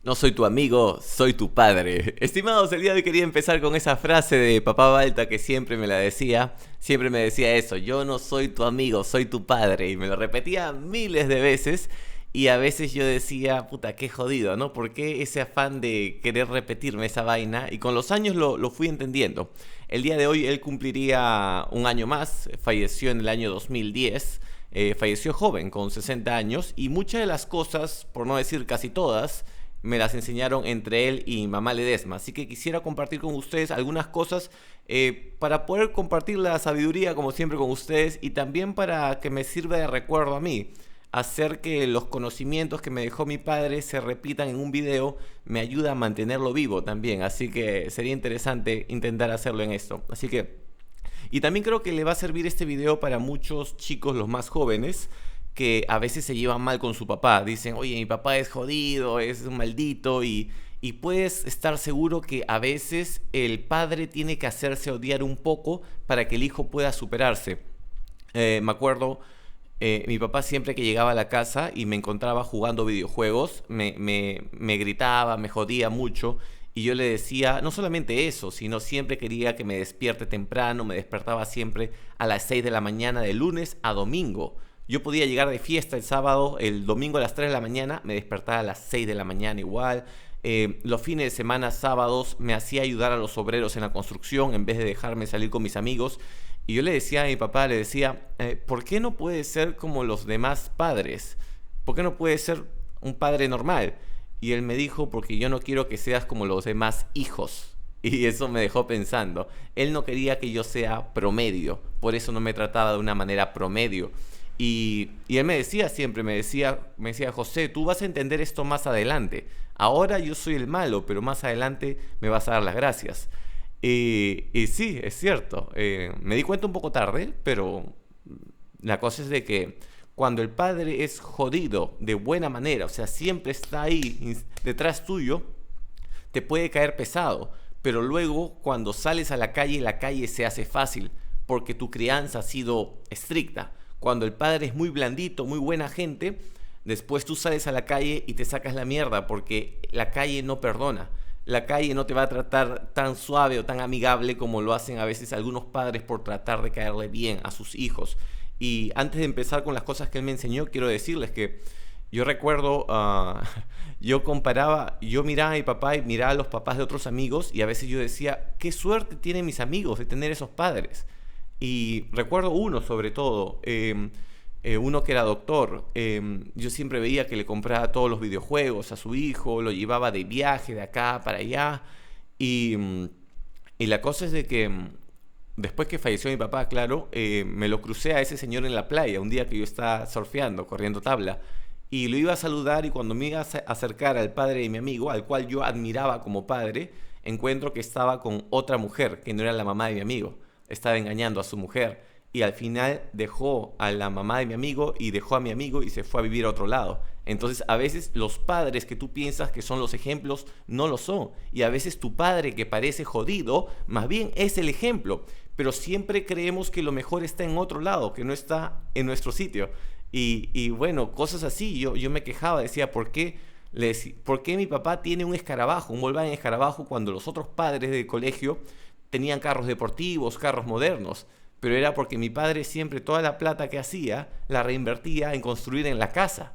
No soy tu amigo, soy tu padre. Estimados, el día de hoy quería empezar con esa frase de papá Balta que siempre me la decía. Siempre me decía eso, yo no soy tu amigo, soy tu padre. Y me lo repetía miles de veces. Y a veces yo decía, puta, qué jodido, ¿no? ¿Por qué ese afán de querer repetirme esa vaina? Y con los años lo fui entendiendo. El día de hoy él cumpliría un año más, falleció en el año 2010. Falleció joven, con 60 años, y muchas de las cosas, por no decir casi todas, me las enseñaron entre él y mamá Ledesma. Así que quisiera compartir con ustedes algunas cosas para poder compartir la sabiduría, como siempre, con ustedes y también para que me sirva de recuerdo a mí. Hacer que los conocimientos que me dejó mi padre se repitan en un video me ayuda a mantenerlo vivo también. Así que sería interesante intentar hacerlo en esto. Así que y también creo que le va a servir este video para muchos chicos, los más jóvenes, que a veces se llevan mal con su papá. Dicen, oye, mi papá es jodido, es un maldito, y puedes estar seguro que a veces el padre tiene que hacerse odiar un poco para que el hijo pueda superarse. Me acuerdo, mi papá siempre que llegaba a la casa y me encontraba jugando videojuegos, me gritaba, me jodía mucho. Y yo le decía, no solamente eso, sino siempre quería que me despierte temprano, me despertaba siempre a las 6 de la mañana de lunes a domingo. Yo podía llegar de fiesta el sábado, el domingo a las 3 de la mañana, me despertaba a las 6 de la mañana igual. Los fines de semana, sábados, me hacía ayudar a los obreros en la construcción en vez de dejarme salir con mis amigos. Y yo le decía a mi papá, le decía, ¿por qué no puede ser como los demás padres? ¿Por qué no puede ser un padre normal? Y él me dijo, porque yo no quiero que seas como los demás hijos. Y eso me dejó pensando. Él no quería que yo sea promedio, por eso no me trataba de una manera promedio. Y él me decía siempre, me decía, José, tú vas a entender esto más adelante. Ahora yo soy el malo, pero más adelante me vas a dar las gracias. Y sí, es cierto. Me di cuenta un poco tarde, pero la cosa es de que cuando el padre es jodido de buena manera, o sea, siempre está ahí detrás tuyo, te puede caer pesado. Pero luego, cuando sales a la calle se hace fácil, porque tu crianza ha sido estricta. Cuando el padre es muy blandito, muy buena gente, después tú sales a la calle y te sacas la mierda, porque la calle no perdona. La calle no te va a tratar tan suave o tan amigable como lo hacen a veces algunos padres por tratar de caerle bien a sus hijos. Y antes de empezar con las cosas que él me enseñó, quiero decirles que yo recuerdo, yo comparaba, yo miraba a mi papá y miraba a los papás de otros amigos y a veces yo decía, qué suerte tienen mis amigos de tener esos padres. Y recuerdo uno sobre todo, uno que era doctor. Yo siempre veía que le compraba todos los videojuegos a su hijo, lo llevaba de viaje de acá para allá. Y, y la cosa es de que después que falleció mi papá, claro, me lo crucé a ese señor en la playa, un día que yo estaba surfeando, corriendo tabla. Y lo iba a saludar y cuando me iba a acercar al padre de mi amigo, al cual yo admiraba como padre, encuentro que estaba con otra mujer, que no era la mamá de mi amigo. Estaba engañando a su mujer y al final dejó a la mamá de mi amigo y dejó a mi amigo y se fue a vivir a otro lado. Entonces a veces los padres que tú piensas que son los ejemplos no lo son, y a veces tu padre que parece jodido más bien es el ejemplo, pero siempre creemos que lo mejor está en otro lado, que no está en nuestro sitio. Y bueno, cosas así, yo me quejaba, decía, ¿por qué mi papá tiene un escarabajo, un Volkswagen escarabajo, cuando los otros padres del colegio tenían carros deportivos, carros modernos? Pero era porque mi padre siempre toda la plata que hacía la reinvertía en construir en la casa.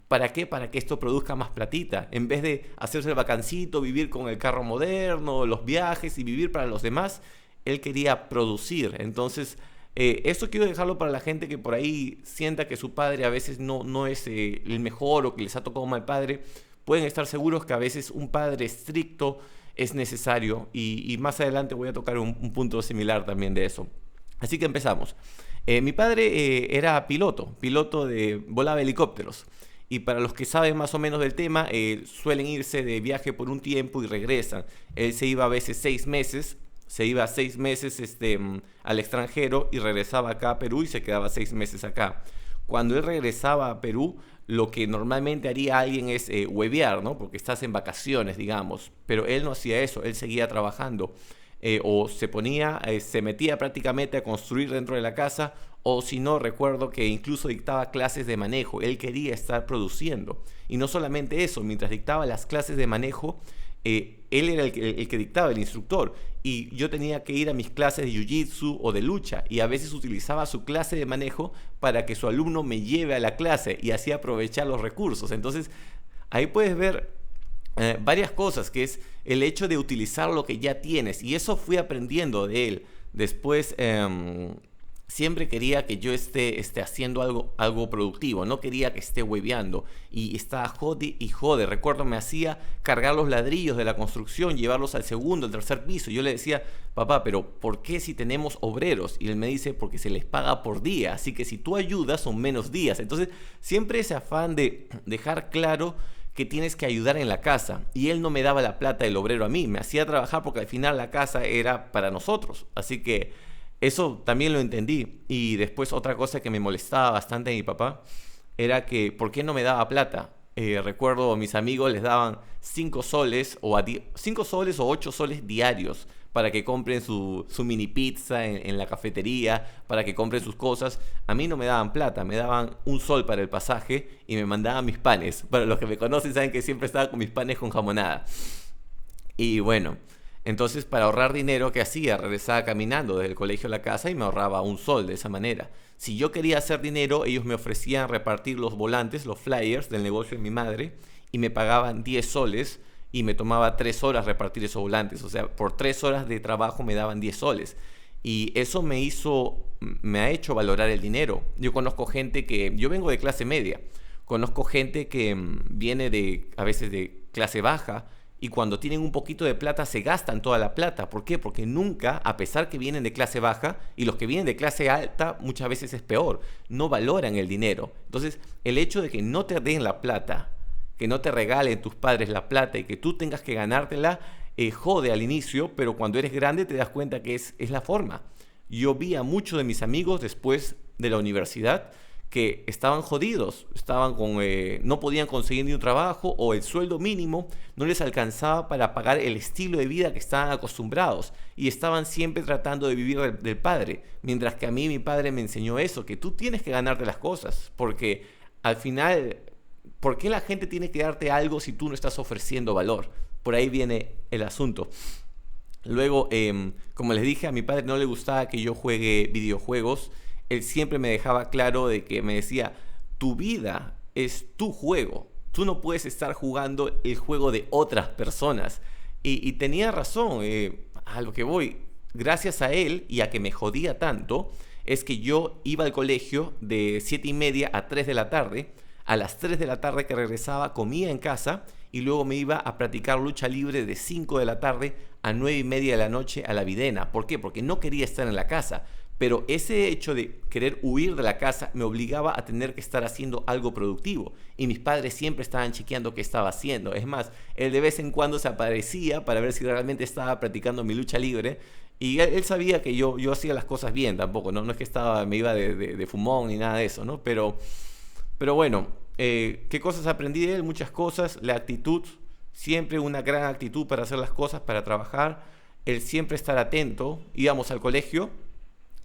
¿Para qué? Para que esto produzca más platita. En vez de hacerse el vacancito, vivir con el carro moderno, los viajes y vivir para los demás, él quería producir. Entonces, esto quiero dejarlo para la gente que por ahí sienta que su padre a veces no es el mejor o que les ha tocado mal padre. Pueden estar seguros que a veces un padre estricto es necesario, y más adelante voy a tocar un punto similar también de eso. Así que empezamos. Mi padre era piloto volaba helicópteros. Y para los que saben más o menos del tema, suelen irse de viaje por un tiempo y regresan. Él se iba a veces 6 meses, se iba 6 meses al extranjero y regresaba acá a Perú y se quedaba 6 meses acá. Cuando él regresaba a Perú, lo que normalmente haría alguien es huevear, ¿no? Porque estás en vacaciones, digamos. Pero él no hacía eso, él seguía trabajando. o se ponía, se metía prácticamente a construir dentro de la casa, o si no, recuerdo que incluso dictaba clases de manejo. Él quería estar produciendo. Y no solamente eso, mientras dictaba las clases de manejo, él era el que dictaba, el instructor, y yo tenía que ir a mis clases de jiu-jitsu o de lucha, y a veces utilizaba su clase de manejo para que su alumno me lleve a la clase y así aprovechar los recursos. Entonces, ahí puedes ver varias cosas, que es el hecho de utilizar lo que ya tienes, y eso fui aprendiendo de él. Después, siempre quería que yo esté haciendo algo productivo, no quería que esté hueveando, y estaba jode y jode. Recuerdo, me hacía cargar los ladrillos de la construcción, llevarlos al segundo, al tercer piso. Yo le decía, papá, pero ¿por qué si tenemos obreros? Y él me dice, porque se les paga por día, así que si tú ayudas son menos días. Entonces, siempre ese afán de dejar claro que tienes que ayudar en la casa, y él no me daba la plata del obrero a mí, me hacía trabajar porque al final la casa era para nosotros, así que eso también lo entendí. Y después otra cosa que me molestaba bastante de mi papá era que ¿por qué no me daba plata? Recuerdo a mis amigos les daban 5 soles o 5 soles o 8 soles diarios para que compren su mini pizza en la cafetería, para que compren sus cosas. A mí no me daban plata, me daban 1 sol para el pasaje y me mandaban mis panes. Para los que me conocen saben que siempre estaba con mis panes con jamonada. Y bueno, entonces para ahorrar dinero, ¿qué hacía? Regresaba caminando desde el colegio a la casa y me ahorraba 1 sol de esa manera. Si yo quería hacer dinero, ellos me ofrecían repartir los volantes, los flyers del negocio de mi madre, y me pagaban 10 soles y me tomaba 3 horas repartir esos volantes. O sea, por 3 horas de trabajo me daban 10 soles. Y eso me ha hecho valorar el dinero. Yo conozco gente yo vengo de clase media, conozco gente que viene a veces de clase baja, y cuando tienen un poquito de plata se gastan toda la plata. ¿Por qué? Porque nunca, a pesar que vienen de clase baja, y los que vienen de clase alta muchas veces es peor, no valoran el dinero. Entonces, el hecho de que no te den la plata, que no te regalen tus padres la plata y que tú tengas que ganártela, jode al inicio, pero cuando eres grande te das cuenta que es la forma. Yo vi a muchos de mis amigos después de la universidad que estaban jodidos, no podían conseguir ni un trabajo, o el sueldo mínimo no les alcanzaba para pagar el estilo de vida que estaban acostumbrados, y estaban siempre tratando de vivir del padre, mientras que a mí mi padre me enseñó eso, que tú tienes que ganarte las cosas, porque al final, ¿por qué la gente tiene que darte algo si tú no estás ofreciendo valor? Por ahí viene el asunto. Luego, como les dije, a mi padre no le gustaba que yo juegue videojuegos. Él siempre me dejaba claro de que me decía, tu vida es tu juego. Tú no puedes estar jugando el juego de otras personas. Y tenía razón, a lo que voy. Gracias a él y a que me jodía tanto, es que yo iba al colegio de 7:30 a 3 de la tarde. A las 3 de la tarde que regresaba, comía en casa y luego me iba a practicar lucha libre de 5 de la tarde a 9:30 de la noche a la Videna. ¿Por qué? Porque no quería estar en la casa. Pero ese hecho de querer huir de la casa me obligaba a tener que estar haciendo algo productivo. Y mis padres siempre estaban chequeando qué estaba haciendo. Es más, él de vez en cuando se aparecía para ver si realmente estaba practicando mi lucha libre. Y él sabía que yo hacía las cosas bien tampoco, ¿no? No es que me iba de fumón ni nada de eso, ¿no? Pero bueno, ¿qué cosas aprendí de él? Muchas cosas. La actitud, siempre una gran actitud para hacer las cosas, para trabajar. El siempre estar atento. Íbamos al colegio.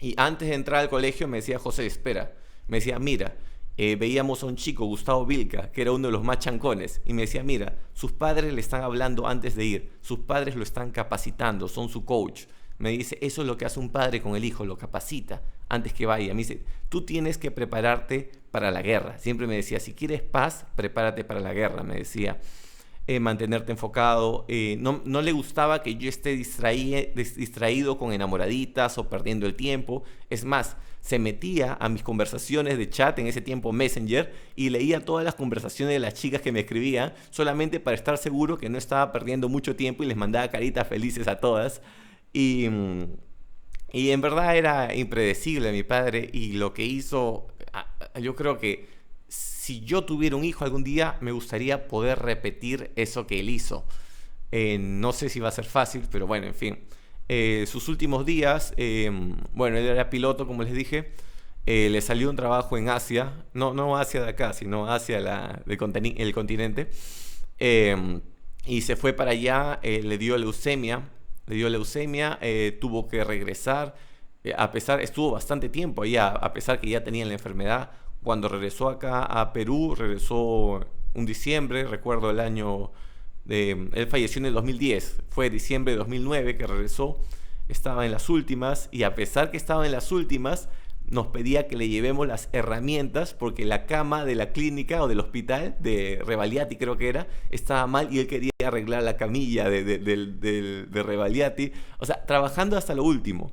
Y antes de entrar al colegio me decía, José, espera. Me decía, mira, veíamos a un chico, Gustavo Vilca, que era uno de los más chancones. Y me decía, mira, sus padres le están hablando antes de ir. Sus padres lo están capacitando, son su coach. Me dice, eso es lo que hace un padre con el hijo, lo capacita antes que vaya. Me dice, tú tienes que prepararte para la guerra. Siempre me decía, si quieres paz, prepárate para la guerra, me decía. Mantenerte enfocado. No le gustaba que yo esté distraído con enamoraditas o perdiendo el tiempo. Es más, se metía a mis conversaciones de chat, en ese tiempo Messenger, y leía todas las conversaciones de las chicas que me escribían, solamente para estar seguro que no estaba perdiendo mucho tiempo, y les mandaba caritas felices a todas. Y en verdad era impredecible mi padre, y lo que hizo, yo creo que si yo tuviera un hijo algún día, me gustaría poder repetir eso que él hizo. No sé si va a ser fácil, pero bueno, en fin. Sus últimos días, bueno, él era piloto, como les dije. Le salió un trabajo en Asia, no Asia de acá, sino Asia el continente. Y se fue para allá, le dio leucemia. le dio leucemia, tuvo que regresar, estuvo bastante tiempo allá, a pesar que ya tenía la enfermedad. Cuando regresó acá a Perú, regresó un diciembre, recuerdo el año él falleció en el 2010, fue diciembre de 2009 que regresó, estaba en las últimas y a pesar que estaba en las últimas, nos pedía que le llevemos las herramientas porque la cama de la clínica o del hospital de Revaliati creo que era, estaba mal y él quería arreglar la camilla de Revaliati, o sea, trabajando hasta lo último.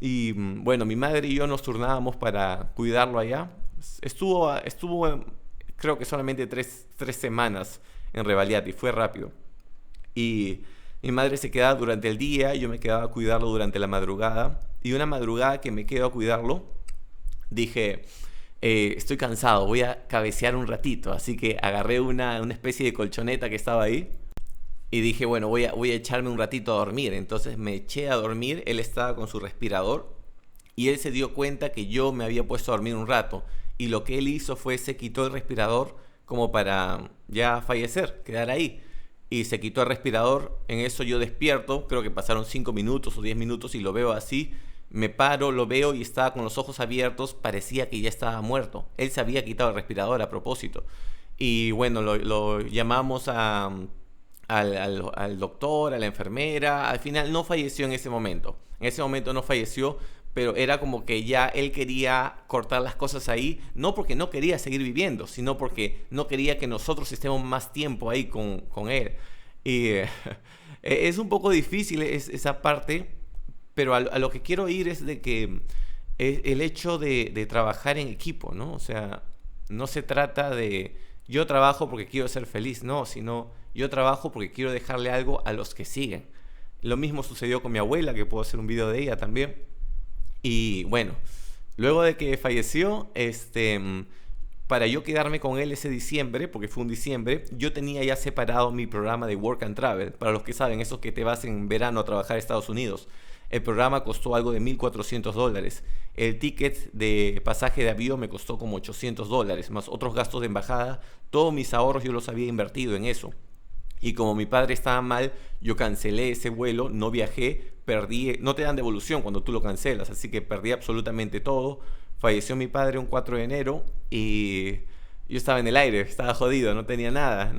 Y bueno, mi madre y yo nos turnábamos para cuidarlo allá. Estuvo creo que solamente tres semanas en Revaliati, fue rápido. Y mi madre se quedaba durante el día, yo me quedaba a cuidarlo durante la madrugada. Y una madrugada que me quedo a cuidarlo, dije, estoy cansado, voy a cabecear un ratito. Así que agarré una especie de colchoneta que estaba ahí y dije, bueno, voy a echarme un ratito a dormir. Entonces me eché a dormir, él estaba con su respirador y él se dio cuenta que yo me había puesto a dormir un rato. Y lo que él hizo fue, se quitó el respirador como para ya fallecer, quedar ahí. Y se quitó el respirador, en eso yo despierto, creo que pasaron 5 minutos o 10 minutos y lo veo así. Me paro, lo veo y estaba con los ojos abiertos, parecía que ya estaba muerto. Él se había quitado el respirador a propósito. Y bueno, lo llamamos al doctor, a la enfermera. Al final no falleció en ese momento. En ese momento no falleció, pero era como que ya él quería cortar las cosas ahí, no porque no quería seguir viviendo, sino porque no quería que nosotros estemos más tiempo ahí con él. Y es un poco difícil esa parte, pero a lo que quiero ir es de que el hecho de trabajar en equipo, ¿no? O sea, no se trata de yo trabajo porque quiero ser feliz, no, sino yo trabajo porque quiero dejarle algo a los que siguen. Lo mismo sucedió con mi abuela, que puedo hacer un video de ella también. Y bueno, luego de que falleció, para yo quedarme con él ese diciembre, porque fue un diciembre, yo tenía ya separado mi programa de Work and Travel. Para los que saben, eso que te vas en verano a trabajar a Estados Unidos. El programa costó algo de $1,400. El ticket de pasaje de avión me costó como $800, más otros gastos de embajada. Todos mis ahorros yo los había invertido en eso. Y como mi padre estaba mal, yo cancelé ese vuelo, no viajé, perdí, no te dan devolución cuando tú lo cancelas, así que perdí absolutamente todo. Falleció mi padre un 4 de enero y yo estaba en el aire, estaba jodido, no tenía nada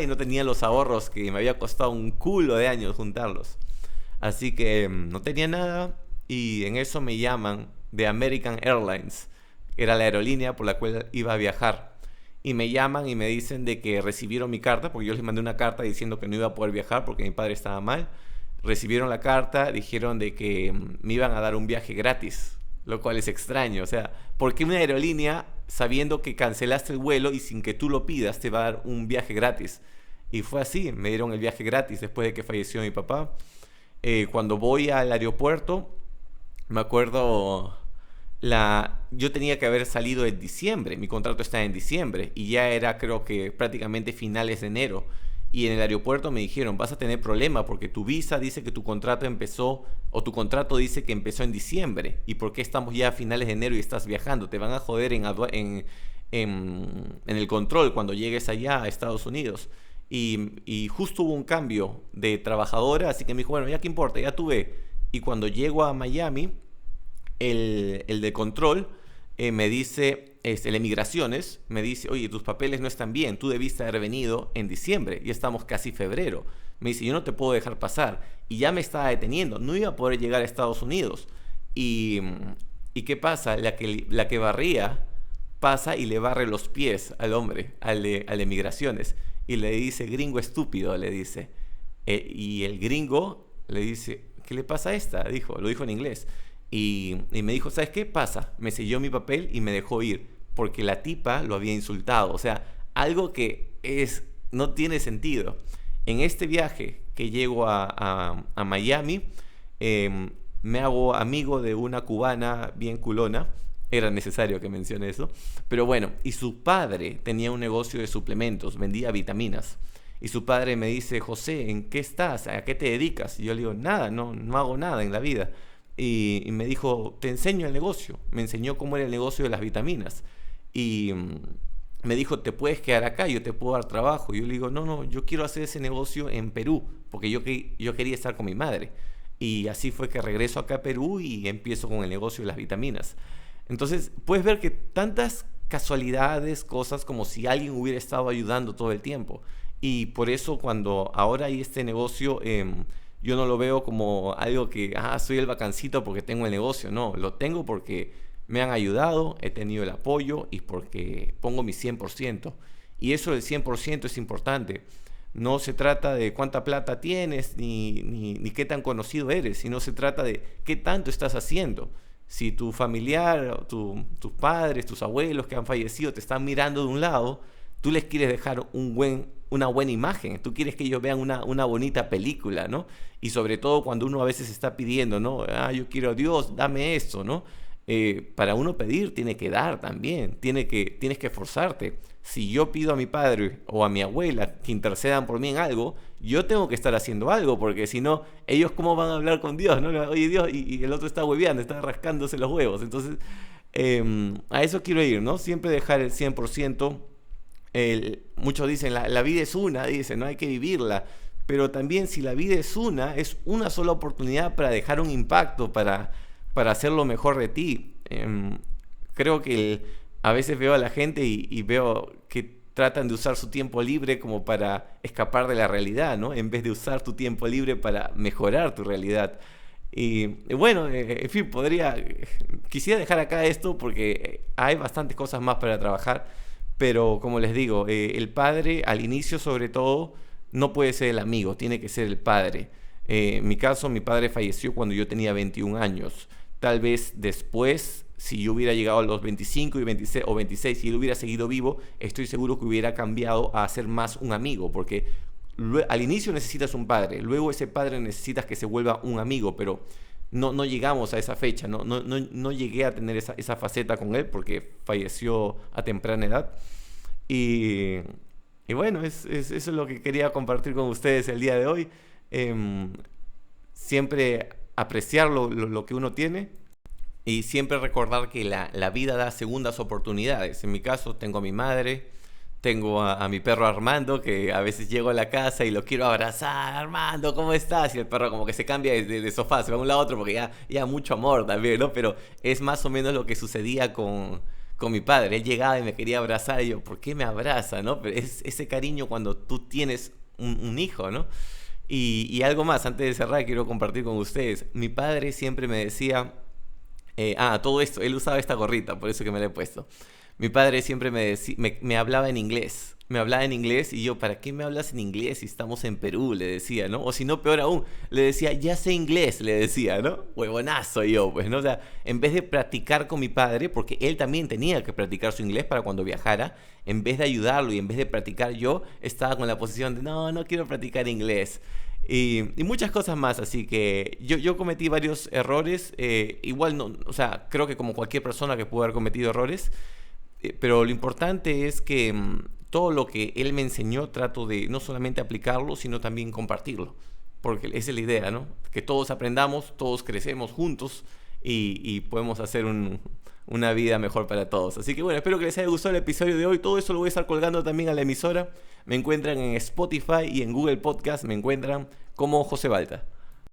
y no tenía los ahorros que me había costado un culo de años juntarlos. Así que no tenía nada y en eso me llaman de American Airlines, era la aerolínea por la cual iba a viajar. Y me llaman y me dicen de que recibieron mi carta, porque yo les mandé una carta diciendo que no iba a poder viajar porque mi padre estaba mal. Recibieron la carta, dijeron de que me iban a dar un viaje gratis, lo cual es extraño. O sea, ¿por qué una aerolínea, sabiendo que cancelaste el vuelo y sin que tú lo pidas, te va a dar un viaje gratis? Y fue así, me dieron el viaje gratis después de que falleció mi papá. Cuando voy al aeropuerto, me acuerdo... Yo tenía que haber salido en diciembre, mi contrato está en diciembre y ya era creo que prácticamente finales de enero y en el aeropuerto me dijeron vas a tener problema porque tu visa dice que tu contrato empezó o tu contrato dice que empezó en diciembre y por qué estamos ya a finales de enero y estás viajando, te van a joder en el control cuando llegues allá a Estados Unidos y justo hubo un cambio de trabajadora, así que me dijo bueno ya qué importa, ya tuve y cuando llego a Miami el de control me dice, el de migraciones, me dice, oye, tus papeles no están bien, tú debiste haber venido en diciembre, y estamos casi febrero. Me dice, yo no te puedo dejar pasar. Y ya me estaba deteniendo, no iba a poder llegar a Estados Unidos. ¿Y qué pasa? La que barría pasa y le barre los pies al hombre, al de migraciones, y le dice, gringo estúpido, le dice. Y el gringo le dice, ¿qué le pasa a esta? Lo dijo en inglés. Y me dijo, ¿sabes qué pasa? Me selló mi papel y me dejó ir, porque la tipa lo había insultado. O sea, algo que no tiene sentido. En este viaje que llego a Miami, me hago amigo de una cubana bien culona. Era necesario que mencione eso. Pero bueno, y su padre tenía un negocio de suplementos, vendía vitaminas. Y su padre me dice, José, ¿en qué estás? ¿A qué te dedicas? Y yo le digo, nada, no hago nada en la vida. Y me dijo, te enseño el negocio. Me enseñó cómo era el negocio de las vitaminas. Y me dijo, te puedes quedar acá, yo te puedo dar trabajo. Y yo le digo, no, yo quiero hacer ese negocio en Perú, porque yo quería estar con mi madre. Y así fue que regreso acá a Perú y empiezo con el negocio de las vitaminas. Entonces, puedes ver que tantas casualidades, cosas como si alguien hubiera estado ayudando todo el tiempo. Y por eso cuando ahora hay este negocio, yo no lo veo como algo que, soy el bacancito porque tengo el negocio. No, lo tengo porque me han ayudado, he tenido el apoyo y porque pongo mi 100%. Y eso del 100% es importante. No se trata de cuánta plata tienes ni qué tan conocido eres, sino se trata de qué tanto estás haciendo. Si tu familiar, tus padres, tus abuelos que han fallecido te están mirando de un lado, tú les quieres dejar una buena imagen, tú quieres que ellos vean una bonita película, ¿no? Y sobre todo cuando uno a veces está pidiendo, ¿no? Yo quiero a Dios, dame esto, ¿no? Para uno pedir tiene que dar también, tienes que esforzarte. Si yo pido a mi padre o a mi abuela que intercedan por mí en algo, yo tengo que estar haciendo algo, porque si no, ellos cómo van a hablar con Dios, ¿no? Oye Dios, y el otro está hueveando, está rascándose los huevos. Entonces, a eso quiero ir, ¿no? Siempre dejar el 100%. Muchos dicen, la vida es una, dicen, no hay que vivirla. Pero también si la vida es una sola oportunidad para dejar un impacto, para hacer lo mejor de ti. Creo que a veces veo a la gente y veo que tratan de usar su tiempo libre como para escapar de la realidad, ¿no? En vez de usar tu tiempo libre para mejorar tu realidad. Y bueno, en fin, quisiera dejar acá esto porque hay bastantes cosas más para trabajar, pero como les digo, el padre al inicio sobre todo no puede ser el amigo, tiene que ser el padre. En mi caso, mi padre falleció cuando yo tenía 21 años. Tal vez después, si yo hubiera llegado a los 25 y 26, o 26 y él hubiera seguido vivo, estoy seguro que hubiera cambiado a ser más un amigo, porque al inicio necesitas un padre, luego ese padre necesitas que se vuelva un amigo, pero no llegamos a esa fecha, no llegué a tener esa faceta con él porque falleció a temprana edad. Y, y bueno, eso es lo que quería compartir con ustedes el día de hoy. Em, Siempre apreciar lo que uno tiene y siempre recordar que la vida da segundas oportunidades. En mi caso tengo a mi madre, tengo a mi perro Armando, que a veces llego a la casa y lo quiero abrazar. Armando, ¿cómo estás? Y el perro como que se cambia de sofá, se va de un lado a otro porque ya mucho amor también, ¿no? Pero es más o menos lo que sucedía con mi padre. Él llegaba y me quería abrazar y yo, ¿por qué me abraza, no? Pero es ese cariño cuando tú tienes un hijo, ¿no? Y algo más, antes de cerrar, quiero compartir con ustedes. Mi padre siempre me decía, todo esto, él usaba esta gorrita, por eso que me la he puesto. Mi padre siempre me hablaba en inglés. Me hablaba en inglés y yo, ¿para qué me hablas en inglés si estamos en Perú? Le decía, ¿no? O si no, peor aún, le decía, ya sé inglés, le decía, ¿no? Huevonazo yo, pues, ¿no? O sea, en vez de practicar con mi padre, porque él también tenía que practicar su inglés para cuando viajara, en vez de ayudarlo y en vez de practicar yo, estaba con la posición de, no quiero practicar inglés. Y muchas cosas más, así que yo cometí varios errores, igual no, o sea, creo que como cualquier persona que pudo haber cometido errores, pero lo importante es que todo lo que él me enseñó trato de no solamente aplicarlo, sino también compartirlo. Porque esa es la idea, ¿no? Que todos aprendamos, todos crecemos juntos y podemos hacer una vida mejor para todos. Así que bueno, espero que les haya gustado el episodio de hoy. Todo eso lo voy a estar colgando también a la emisora. Me encuentran en Spotify y en Google Podcast. Me encuentran como José Balta.